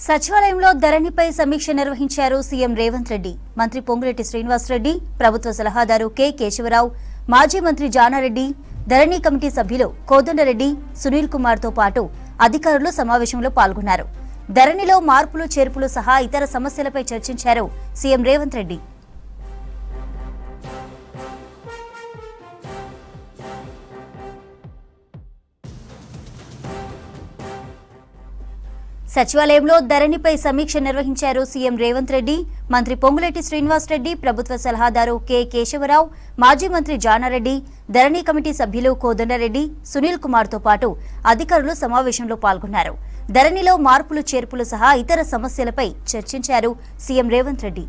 సచివాలయంలో ధరణిపై సమీక్ష నిర్వహించారు సీఎం రేవంత్ రెడ్డి. మంత్రి పొంగులేటి శ్రీనివాసరెడ్డి, ప్రభుత్వ సలహాదారు కె కేశవరావు, మాజీ మంత్రి జానారెడ్డి, ధరణి కమిటీ సభ్యులు కోదండరెడ్డి, సునీల్ కుమార్ తో పాటు అధికారులు సమావేశంలో పాల్గొన్నారు. ధరణిలో మార్పులు చేర్పులు సహా ఇతర సమస్యలపై చర్చించారు సీఎం రేవంత్ రెడ్డి. సచివాలయంలో ధరణిపై సమీక్ష నిర్వహించారు సీఎం రేవంత్ రెడ్డి. మంత్రి పొంగులేటి శ్రీనివాసరెడ్డి, ప్రభుత్వ సలహాదారు కె కేశవరావు, మాజీ మంత్రి జానారెడ్డి, ధరణి కమిటీ సభ్యులు కోదండరెడ్డి, సునీల్ కుమార్ తో పాటు అధికారులు సమావేశంలో పాల్గొన్నారు. ధరణిలో మార్పులు చేర్పులు సహా ఇతర సమస్యలపై చర్చించారు సీఎం రేవంత్ రెడ్డి.